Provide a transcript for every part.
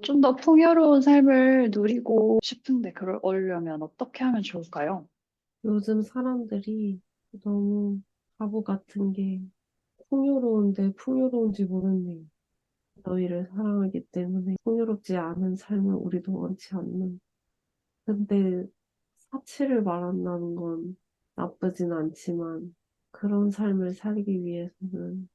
좀 더 풍요로운 삶을 누리고 싶은데 그러려면 어떻게 하면 좋을까요? 요즘 사람들이 너무 바보 같은 게 풍요로운데 풍요로운지 모르네요. 너희를 사랑하기 때문에 풍요롭지 않은 삶을 우리도 원치 않는. 근데 사치를 말한다는 건 나쁘진 않지만 그런 삶을 살기 위해서는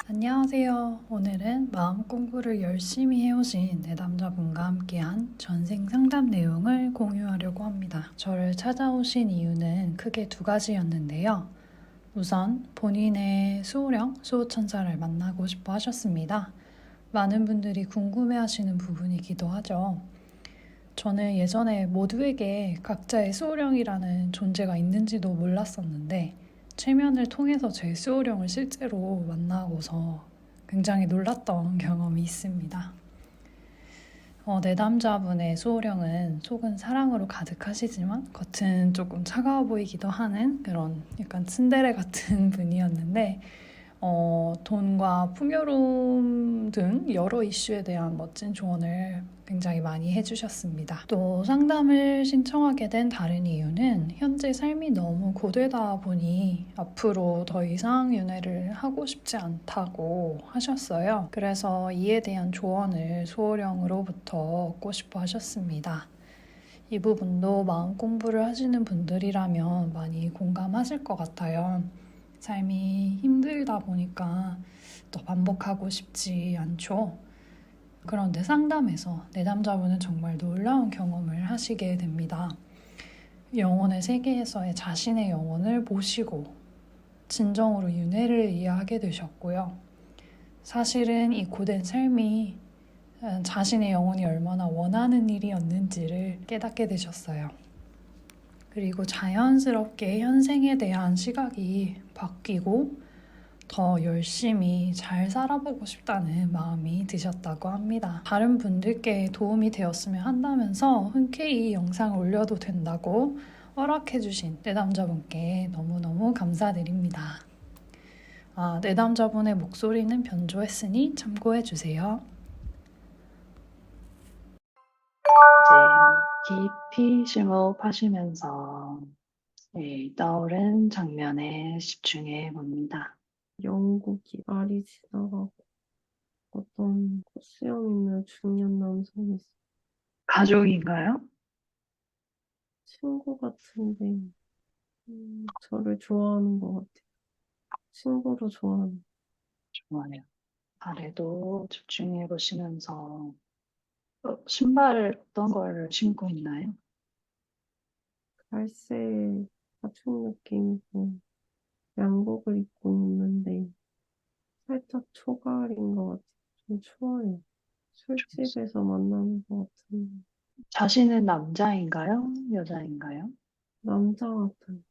안녕하세요. 오늘은 마음 공부를 열심히 해오신 내담자분과 함께한 전생 상담 내용을 공유하려고 합니다. 저를 찾아오신 이유는 크게 두 가지였는데요. 우선 본인의 수호령, 수호천사를 만나고 싶어 하셨습니다. 많은 분들이 궁금해 하시는 부분이기도 하죠. 저는 예전에 모두에게 각자의 수호령이라는 존재가 있는지도 몰랐었는데 최면을 통해서 제 수호령을 실제로 만나고서 굉장히 놀랐던 경험이 있습니다. 내담자분의 수호령은 속은 사랑으로 가득하시지만 겉은 조금 차가워 보이기도 하는 그런 약간 츤데레 같은 분이었는데 돈과 풍요로움 등 여러 이슈에 대한 멋진 조언을 굉장히 많이 해주셨습니다. 또 상담을 신청하게 된 다른 이유는 현재 삶이 너무 고되다 보니 앞으로 더 이상 윤회를 하고 싶지 않다고 하셨어요. 그래서 이에 대한 조언을 수호령으로부터 얻고 싶어 하셨습니다. 이 부분도 마음 공부를 하시는 분들이라면 많이 공감하실 것 같아요. 삶이 힘들다 보니까 또 반복하고 싶지 않죠. 그런데 상담에서 내담자분은 정말 놀라운 경험을 하시게 됩니다. 영혼의 세계에서의 자신의 영혼을 모시고 진정으로 윤회를 이해하게 되셨고요. 사실은 이 고된 삶이 자신의 영혼이 얼마나 원하는 일이었는지를 깨닫게 되셨어요. 그리고 자연스럽게 현생에 대한 시각이 바뀌고 더 열심히 잘 살아보고 싶다는 마음이 드셨다고 합니다. 다른 분들께 도움이 되었으면 한다면서 흔쾌히 영상을 올려도 된다고 허락해주신 내담자분께 너무너무 감사드립니다. 내담자분의 목소리는 변조했으니 참고해주세요. 이제 깊이 심호흡하시면서 떠오른 장면에 집중해 봅니다. 영국이 말이 지나가고 어떤 수염 있는 중년 남성이 있어. 가족인가요? 친구 같은데 저를 좋아하는 것 같아요. 친구로 좋아하는. 좋아요. 아래도 집중해 보시면서 신발 어떤 걸 신고 있나요? 갈색 가죽 느낌이고 양복을 입고 있는데 살짝 초가을인 것 같아요. 좀 추워요. 술집에서 만나는 것 같은 자신은 남자인가요? 여자인가요? 남자 같은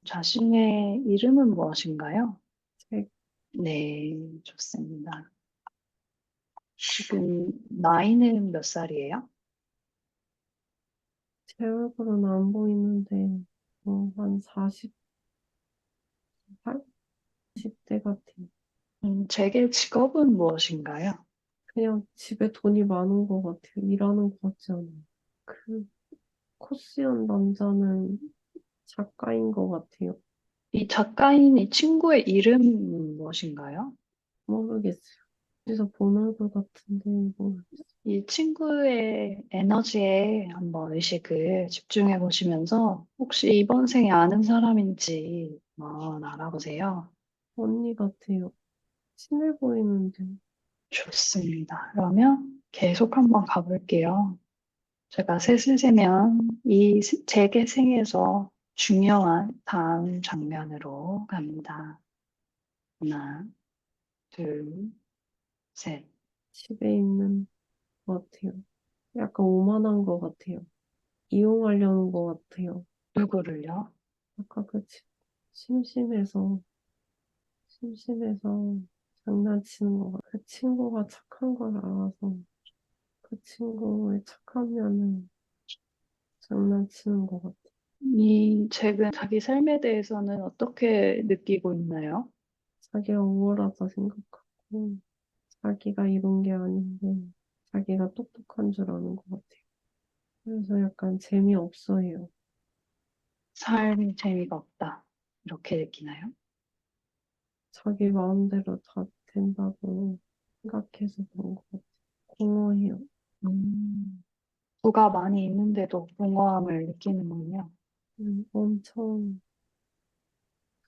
자신의 이름은 무엇인가요? 제, 네, 좋습니다. 지금 나이는 몇 살이에요? 제 얼굴은 안 보이는데 한 40살? 10대 같아요. 제게 직업은 무엇인가요? 그냥 집에 돈이 많은 것 같아요. 일하는 것 같지 않아요. 그 코스연 남자는 작가인 것 같아요. 이 작가인 이 친구의 이름은 무엇인가요? 모르겠어요. 어디서 본 얼굴 같은데 모르겠어요. 이 친구의 에너지에 한번 의식을 집중해 보시면서 혹시 이번 생에 아는 사람인지 한번 알아보세요. 언니 같아요. 친해 보이는데 좋습니다. 그러면 계속 한번 가볼게요. 제가 셋을 세면 제게 생에서 중요한 다음 장면으로 갑니다. 하나, 둘, 셋. 집에 있는 것 같아요. 약간 오만한 것 같아요. 이용하려는 것 같아요. 누구를요? 아까 심심해서, 심심해서 장난치는 것 같아요. 그 친구가 착한 걸 알아서 그 친구의 착한 면을 장난치는 것 같아요. 이 책은 자기 삶에 대해서는 어떻게 느끼고 있나요? 자기가 우월하다 생각하고. 자기가 이룬 게 아닌데 자기가 똑똑한 줄 아는 것 같아요. 그래서 약간 재미없어요. 삶이 재미가 없다. 이렇게 느끼나요? 자기 마음대로 다 된다고 생각해서 그런 것 같아요. 공허해요. 음, 부가 많이 있는데도 공허함을 느끼는군요. 엄청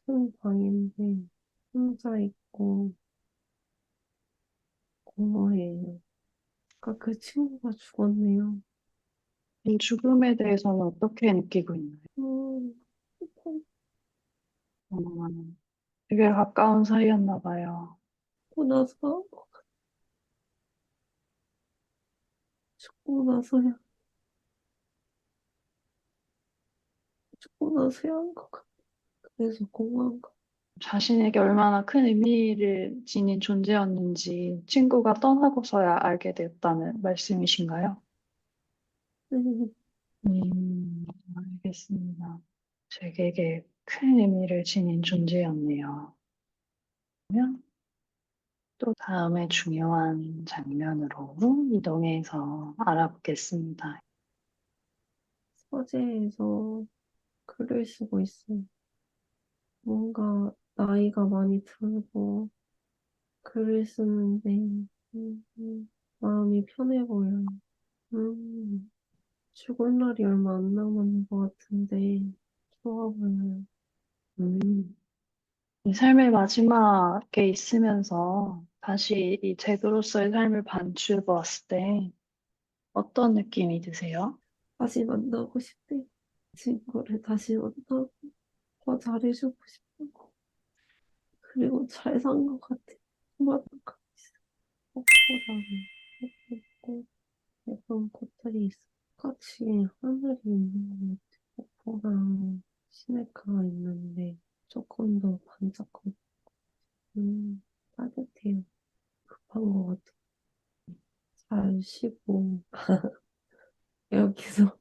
큰 방인데 혼자 있고 공허해요. 그러니까 그 친구가 죽었네요. 이 죽음에 대해서는 어떻게 느끼고 있나요? 음, 되게 가까운 사이였나 봐요. 죽고 나서 죽고 나서야 죽고 나서야 한 것 같아. 그래서 공허한 거. 자신에게 얼마나 큰 의미를 지닌 존재였는지 친구가 떠나고서야 알게 되었다는 말씀이신가요? 네, 음, 알겠습니다. 제게게 큰 의미를 지닌 존재였네요. 그러면 또 다음에 중요한 장면으로 이동해서 알아보겠습니다. 서재에서 글을 쓰고 있어요. 뭔가 나이가 많이 들고 글을 쓰는데 마음이 편해 보여요. 음, 죽을 날이 얼마 안 남았는 것 같은데 좋아 보여요. 음, 이 삶의 마지막에 있으면서 다시 이 잭으로서의 삶을 반추해 보았을 때 어떤 느낌이 드세요? 다시 만나고 싶대. 친구를 다시 만나고 더 잘해주고 싶고 그리고 잘 산 것 같아. 그만큼 뽀뽀랑 뽀뽀 예쁜 꽃들이 있어. 같이 하늘이 있는 것 같아. 뽀뽀랑 시내가가 있는데 조금 더 반짝거리고 따뜻해요. 급한 것 같아. 잘 쉬고 여기서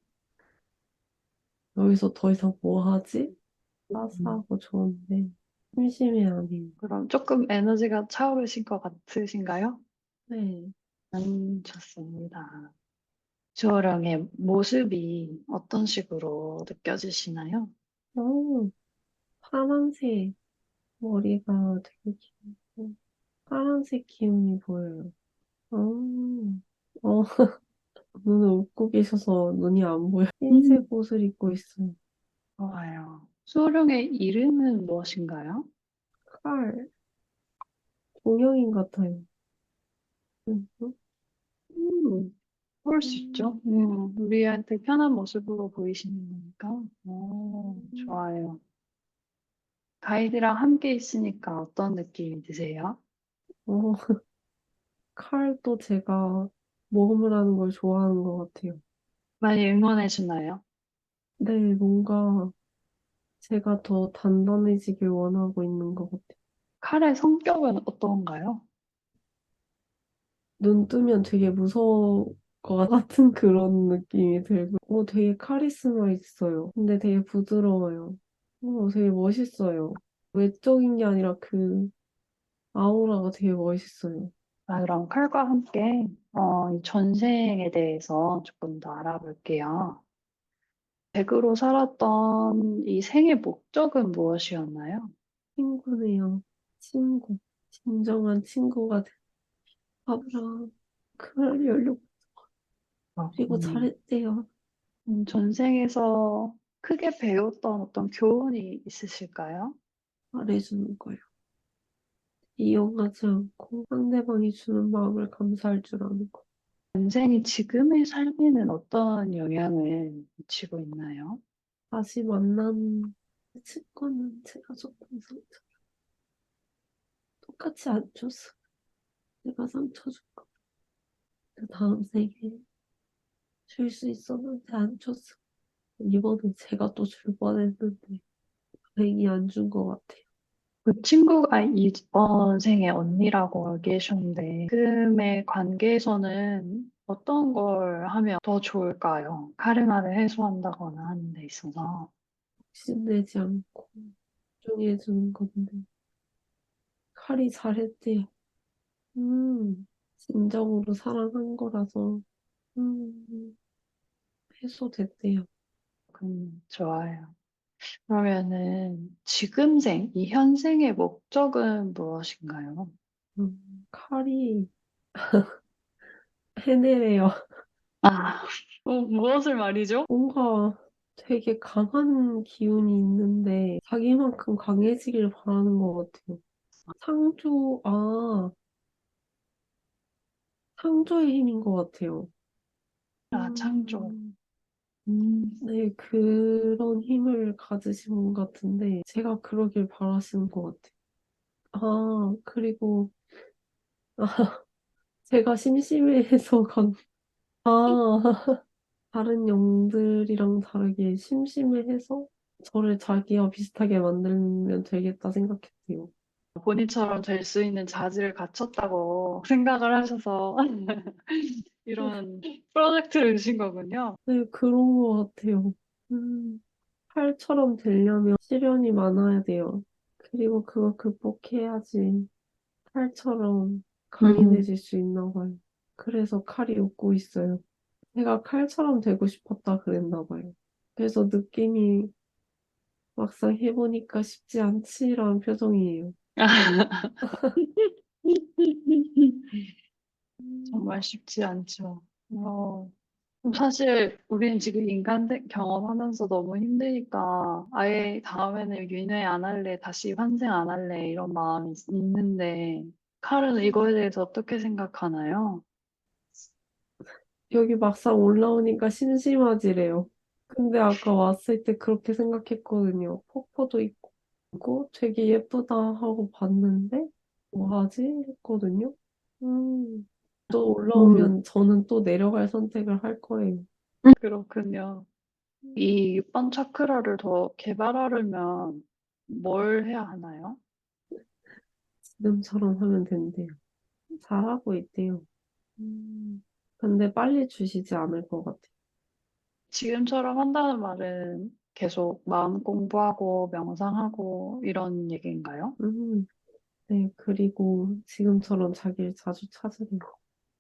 여기서 더 이상 뭐 하지? 음, 따스하고 좋은데 심심해 하긴. 그럼 조금 에너지가 차오르신 것 같으신가요? 네. 좋습니다. 주호령의 모습이 어떤 식으로 느껴지시나요? 어, 파란색 머리가 되게 길고 파란색 기운이 보여요. 어, 어, 눈을 웃고 계셔서 눈이 안 보여. 음, 흰색 옷을 입고 있어요. 좋아요. 수호령의 이름은 무엇인가요? 칼, 동영인 같아요. 음, 음, 그럴 수 음, 있죠. 우리한테 편한 모습으로 보이시는 거니까. 음. 좋아요. 가이드랑 함께 있으니까 어떤 느낌이 드세요? 어, 칼도 제가 모험을 하는 걸 좋아하는 것 같아요. 많이 응원해 주나요? 네, 뭔가 제가 더 단단해지길 원하고 있는 것 같아요. 칼의 성격은 어떤가요? 눈 뜨면 되게 무서울 것 같은 그런 느낌이 들고, 되게 카리스마 있어요. 근데 되게 부드러워요. 되게 멋있어요. 외적인 게 아니라 그 아우라가 되게 멋있어요. 그럼 칼과 함께 이 전생에 대해서 조금 더 알아볼게요. 댁으로 살았던 이 생의 목적은 무엇이었나요? 친구네요. 친구. 진정한 친구가 되더라. 그걸 열려. 그리고 그렇군요. 잘했대요. 전생에서 크게 배웠던 어떤 교훈이 있으실까요? 잘해주는 거예요. 이용하지 않고 상대방이 주는 마음을 감사할 줄 아는 거. 전생이 지금의 삶에는 어떤 영향을 미치고 있나요? 다시 만난 친구는 제가 조금 상처. 똑같이 안 줬어. 내가 상처 줄까. 그 다음 생에 줄 수 있었는데 안 줬어. 이번엔 제가 또 줄 뻔했는데 다행히 안 준 것 같아요. 그 친구가 이번 생의 언니라고 얘기하셨는데, 지금의 관계에서는 어떤 걸 하면 더 좋을까요? 카르마를 해소한다거나 하는 데 있어서. 욕심내지 않고 존중해주는 건데 칼이 잘했대요. 진정으로 사랑한 거라서 음, 해소됐대요. 좋아요. 그러면은 이 현생의 목적은 무엇인가요? 칼이 해내래요. 아, 무엇을 말이죠? 뭔가 되게 강한 기운이 있는데 자기만큼 강해지길 바라는 것 같아요. 상조, 상조의 힘인 것 같아요. 아, 창조. 음, 음, 네, 그런 힘을 가지신 분 같은데 제가 그러길 바라시는 것 같아요. 그리고 제가 심심해서 다른 영들이랑 다르게 심심해해서 저를 자기와 비슷하게 만들면 되겠다 생각했대요. 본인처럼 될 수 있는 자질을 갖췄다고 생각을 하셔서 이런 프로젝트를 주신 거군요. 네, 그런 것 같아요. 칼처럼 되려면 시련이 많아야 돼요. 그리고 그거 극복해야지 칼처럼 음. 강인해질 수 있나 봐요. 그래서 칼이 웃고 있어요. 제가 칼처럼 되고 싶었다 그랬나 봐요. 그래서 느낌이 막상 해보니까 쉽지 않지라는 표정이에요. 정말 쉽지 않죠. 그럼 사실 우리는 지금 인간 경험하면서 너무 힘드니까 아예 다음에는 윤회 안 할래, 다시 환생 안 할래 이런 마음이 있는데 칼은 이거에 대해서 어떻게 생각하나요? 여기 막상 올라오니까 심심하지래요. 근데 아까 왔을 때 그렇게 생각했거든요. 폭포도 있고 되게 예쁘다 하고 봤는데 뭐 하지? 했거든요. 또 음, 올라오면 저는 또 내려갈 선택을 할 거예요. 그렇군요. 이 6번 차크라를 더 개발하려면 뭘 해야 하나요? 지금처럼 하면 된대요. 잘하고 있대요. 근데 빨리 주시지 않을 것 같아요. 지금처럼 한다는 말은 계속 마음 공부하고 명상하고 이런 얘기인가요? 음, 네, 그리고 지금처럼 자기를 자주 찾으래요.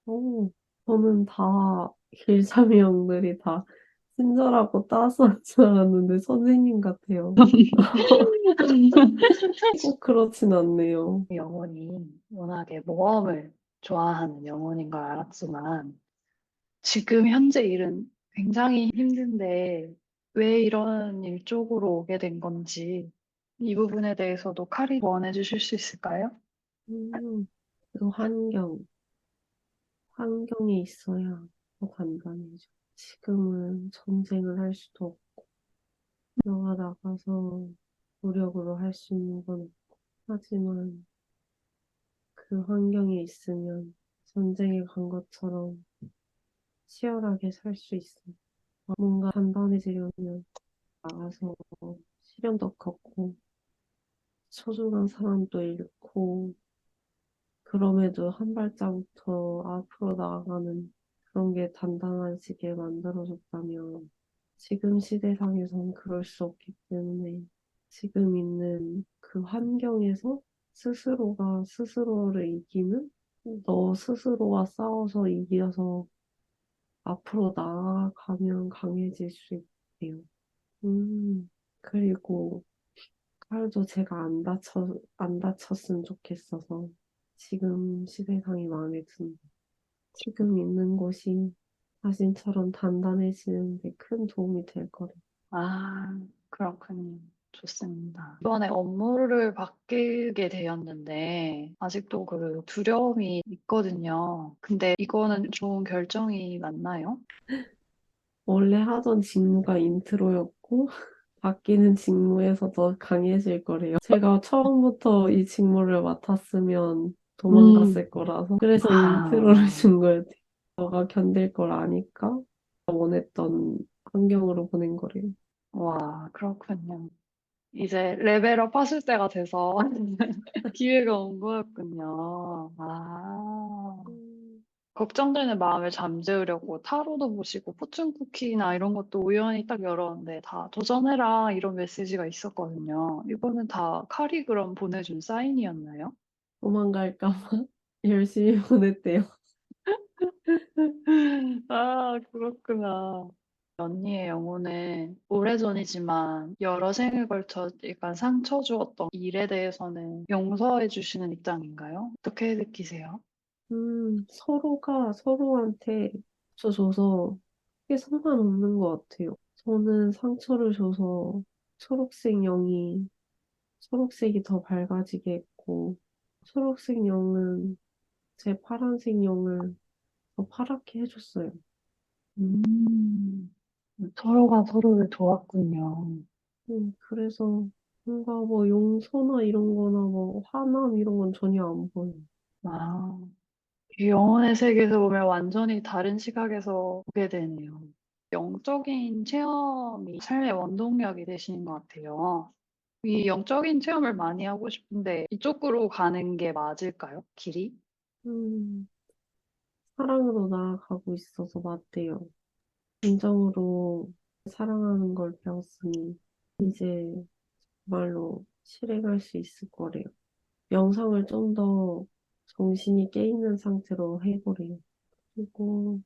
오, 저는 다 길잡이 형들이 다 친절하고 따스한 줄 알았는데 선생님 같아요. 꼭 그렇진 않네요. 영혼이 워낙에 모험을 좋아하는 영혼인 걸 알았지만 지금 현재 일은 굉장히 힘든데 왜 이런 일 쪽으로 오게 된 건지 이 부분에 대해서도 칼이 조언해 주실 수 있을까요? 그 환경에 있어야 더 단단해져. 지금은 전쟁을 할 수도 없고, 영화 나가서 무력으로 할 수 있는 건 없고, 하지만 그 환경에 있으면 전쟁에 간 것처럼 치열하게 살 수 있어요. 뭔가 단단해지려면 나가서 시련도 겪고 소중한 사람도 잃고 그럼에도 한 발자국 더 앞으로 나아가는 그런 게 단단해지게 만들어줬다면 지금 시대상에선 그럴 수 없기 때문에 지금 있는 그 환경에서 스스로가 스스로를 이기는 너 스스로와 싸워서 이겨서 앞으로 나아가면 강해질 수 있대요. 그리고 칼도 제가 안 다쳤으면 좋겠어서 지금 시대상이 마음에 듭니다. 지금 있는 곳이 자신처럼 단단해지는 데 큰 도움이 될 거래요. 아, 그렇군요. 좋습니다. 이번에 업무를 바뀌게 되었는데 아직도 그 두려움이 있거든요. 근데 이거는 좋은 결정이 맞나요? 원래 하던 직무가 인트로였고 바뀌는 직무에서 더 강해질 거래요. 제가 처음부터 이 직무를 맡았으면 음, 도망갔을 거라서 그래서 인트로를 아, 준 거예요. 너가 견딜 걸 아니까 원했던 환경으로 보낸 거래요. 와, 그렇군요. 이제 레벨업 하실 때가 돼서 기회가 온 거였군요. 아, 음, 걱정되는 마음을 잠재우려고 타로도 보시고 포춘 쿠키나 이런 것도 우연히 딱 열었는데 다 도전해라 이런 메시지가 있었거든요. 이거는 다 칼이 그럼 보내준 사인이었나요? 도망갈까 봐 열심히 보냈대요. 아, 그렇구나. 언니의 영혼은 오래전이지만 여러 생에 걸쳐 약간 상처 주었던 일에 대해서는 용서해 주시는 입장인가요? 어떻게 느끼세요? 서로가 서로한테 줘서 크게 상관없는 것 같아요. 저는 상처를 줘서 초록색 영이, 초록색이 더 밝아지게 했고, 초록색 영은 제 파란색 영을 더 파랗게 해줬어요. 음, 서로가 서로를 도왔군요. 그래서 뭔가 뭐 용서나 이런 거나 뭐 화남 이런 건 전혀 안 보여요. 아, 이 영혼의 세계에서 보면 완전히 다른 시각에서 보게 되네요. 영적인 체험이 삶의 원동력이 되시는 것 같아요. 이 영적인 체험을 많이 하고 싶은데 이쪽으로 가는 게 맞을까요? 길이? 음, 사랑으로 나아가고 있어서 맞대요. 진정으로 사랑하는 걸 배웠으니 이제 정말로 실행할 수 있을 거래요. 명상을 좀 더 정신이 깨있는 상태로 해보래요. 그리고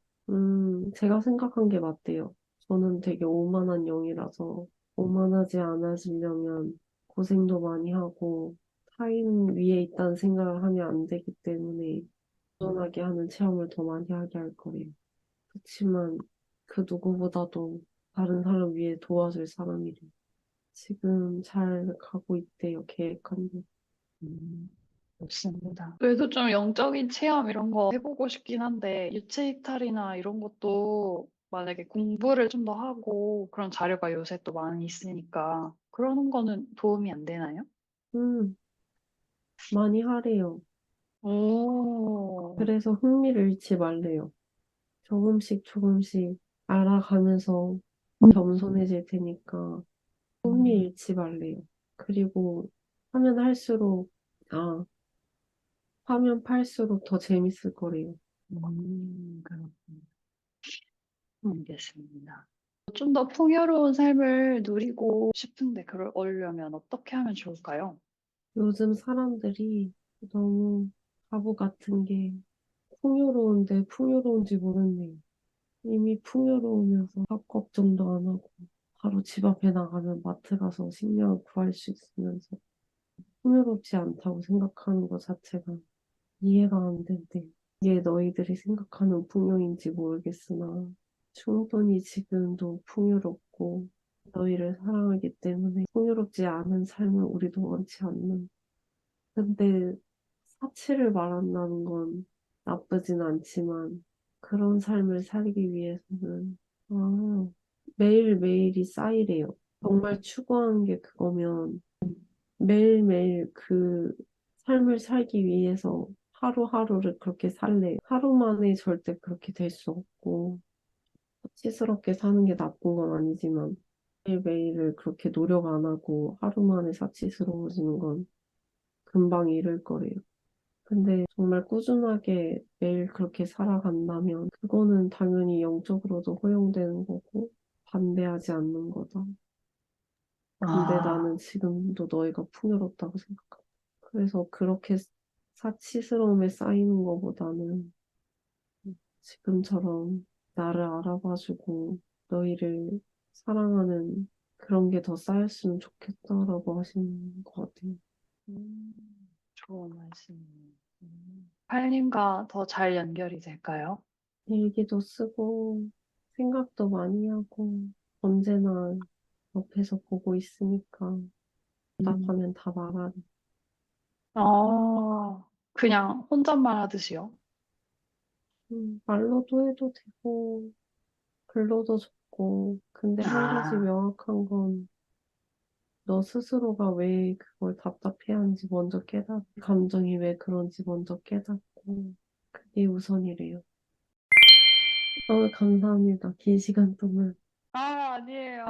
제가 생각한 게 맞대요. 저는 되게 오만한 영이라서 오만하지 않아지려면 고생도 많이 하고 타인 위에 있다는 생각을 하면 안 되기 때문에 도전하게 하는 체험을 더 많이 하게 할 거래요. 그렇지만 그 누구보다도 다른 사람 위해 도와줄 사람이래. 지금 잘 가고 있대요, 계획한 대. 음, 좋습니다. 그래도 좀 영적인 체험 이런 거 해보고 싶긴 한데 유체 이탈이나 이런 것도 만약에 공부를 좀 더 하고 그런 자료가 요새 또 많이 있으니까 그러는 거는 도움이 안 되나요? 음, 많이 하래요. 오, 그래서 흥미를 잃지 말래요. 조금씩 조금씩 알아가면서 겸손해질 테니까 흥미 음, 잃지 말래요. 그리고 하면 할수록, 아, 하면 팔수록 더 재밌을 거래요. 그렇군요. 알겠습니다. 좀 더 풍요로운 삶을 누리고 싶은데 그러려면 어떻게 하면 좋을까요? 요즘 사람들이 너무 바보 같은 게 풍요로운데 풍요로운지 모르네요. 이미 풍요로우면서 밥 걱정도 안 하고 바로 집 앞에 나가면 마트 가서 식량을 구할 수 있으면서 풍요롭지 않다고 생각하는 것 자체가 이해가 안 된대. 이게 너희들이 생각하는 풍요인지 모르겠으나 충분히 지금도 풍요롭고 너희를 사랑하기 때문에 풍요롭지 않은 삶을 우리도 원치 않는. 근데 사치를 말한다는 건 나쁘진 않지만 그런 삶을 살기 위해서는 아, 매일매일이 쌓이래요. 정말 추구하는 게 그거면 매일매일 그 삶을 살기 위해서 하루하루를 그렇게 살래. 하루 만에 절대 그렇게 될 수 없고, 사치스럽게 사는 게 나쁜 건 아니지만, 매일매일을 그렇게 노력 안 하고 하루 만에 사치스러워지는 건 금방 이를 거래요. 근데 정말 꾸준하게 매일 그렇게 살아간다면, 그거는 당연히 영적으로도 허용되는 거고, 반대하지 않는 거다. 근데 아, 나는 지금도 너희가 풍요롭다고 생각한다. 그래서 그렇게 사치스러움에 쌓이는 것보다는 지금처럼 나를 알아봐주고 너희를 사랑하는 그런 게 더 쌓였으면 좋겠다라고 하시는 것 같아요. 음, 좋은 말씀이네요. 팔님과 더 잘 연결이 될까요? 일기도 쓰고 생각도 많이 하고 언제나 옆에서 보고 있으니까 음. 답하면 다 말하네. 아, 그냥 혼잣말 하듯이요? 말로도 해도 되고 글로도 적고 근데 한 가지 아, 명확한 건 너 스스로가 왜 그걸 답답해하는지 먼저 깨닫고, 감정이 왜 그런지 먼저 깨닫고, 그게 우선이래요. 감사합니다. 긴 시간 동안. 아니에요.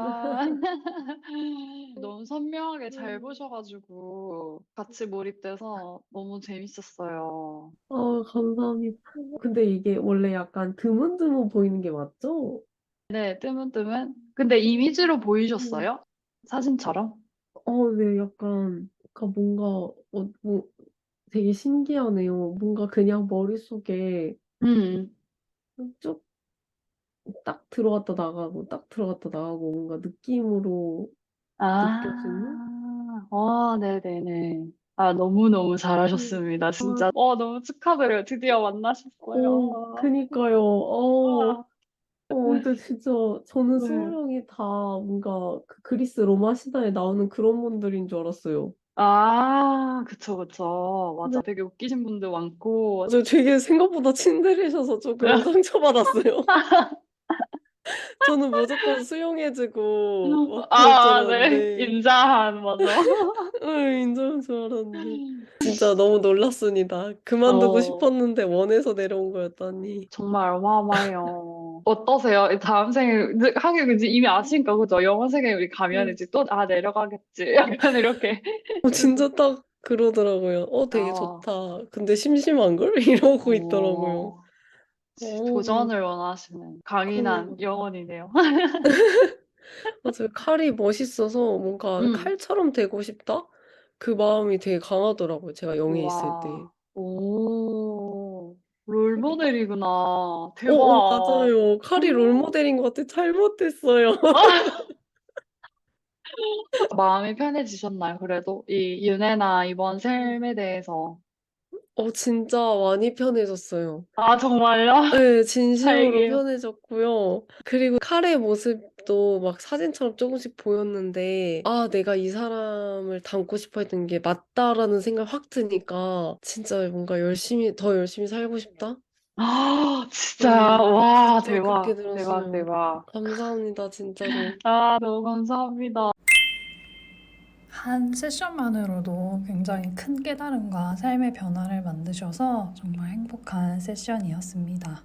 너무 선명하게 잘 음. 보셔가지고 같이 몰입돼서 너무 재밌었어요. 감사합니다. 근데 이게 원래 약간 드문드문 보이는 게 맞죠? 네, 뜨문뜨문. 근데 이미지로 음. 보이셨어요? 사진처럼? 네, 약간, 뭔가, 되게 신기하네요. 뭔가 그냥 머릿속에 음. 쭉 딱 들어갔다 나가고, 딱 들어갔다 나가고, 뭔가 느낌으로 느껴지는? 네네네. 아, 너무너무 음. 잘하셨습니다. 아, 진짜. 너무 축하드려요. 드디어 만나셨어요. 그니까요. 와, 근데 진짜 저는 수호 네. 형이 다 뭔가 그 그리스 로마 신화에 나오는 그런 분들인 줄 알았어요. 아, 그쵸, 그쵸. 근데 맞아. 되게 웃기신 분도 많고. 저 되게 생각보다 친절하셔서 조금 상처받았어요. 저는 무조건 수용해주고 막 그럴 줄 네. 알았는데, 인자한, 맞아. 인정한 줄 알았는데. 진짜 너무 놀랐습니다. 그만두고 어, 싶었는데 원해서 내려온 거였다니. 정말 어마어마해요. 어떠세요? 다음 생에, 하긴 이제 이미 아시니까, 그죠? 영어 생에 우리 가면 음. 이제 또, 내려가겠지. 약간 이렇게. 진짜 딱 그러더라고요. 되게 어, 좋다. 근데 심심한걸? 이러고 있더라고요. 어, 어, 도전을 원하시는 그, 강인한 영혼이네요. 맞아요. 칼이 멋있어서 뭔가 음, 칼처럼 되고 싶다? 그 마음이 되게 강하더라고요. 제가 영에 있을 때. 와, 오, 롤모델이구나. 대박. 맞아요. 칼이 롤모델인 것 같아. 잘못됐어요. 마음이 편해지셨나요? 그래도 이 윤혜나 이번 삶에 대해서. 진짜 많이 편해졌어요. 아, 정말요? 네, 진심으로 다행이에요. 편해졌고요. 그리고 칼의 모습도 막 사진처럼 조금씩 보였는데, 내가 이 사람을 닮고 싶어 했던 게 맞다라는 생각 확 드니까, 진짜 뭔가 더 열심히 살고 싶다? 진짜, 네, 와, 진짜 그렇게 대박, 대박, 들었어요. 대박. 감사합니다, 진짜로. 너무 감사합니다. 한 세션만으로도 굉장히 큰 깨달음과 삶의 변화를 만드셔서 정말 행복한 세션이었습니다.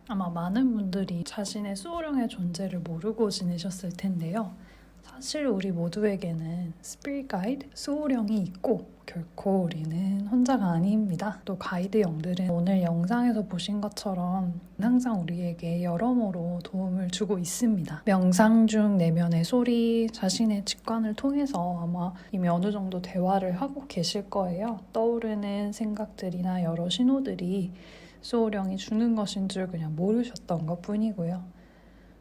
아마 많은 분들이 자신의 수호령의 존재를 모르고 지내셨을 텐데요. 사실 우리 모두에게는 스피릿 가이드, 수호령이 있고 결코 우리는 혼자가 아닙니다. 또 가이드 영들은 오늘 영상에서 보신 것처럼 항상 우리에게 여러모로 도움을 주고 있습니다. 명상 중 내면의 소리, 자신의 직관을 통해서 아마 이미 어느 정도 대화를 하고 계실 거예요. 떠오르는 생각들이나 여러 신호들이 수호령이 주는 것인 줄 그냥 모르셨던 것 뿐이고요.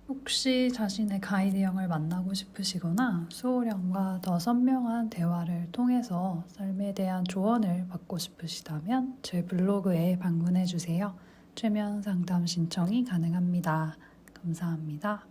혹시 자신의 가이드형을 만나고 싶으시거나 수호령과 더 선명한 대화를 통해서 삶에 대한 조언을 받고 싶으시다면 제 블로그에 방문해 주세요. 최면 상담 신청이 가능합니다. 감사합니다.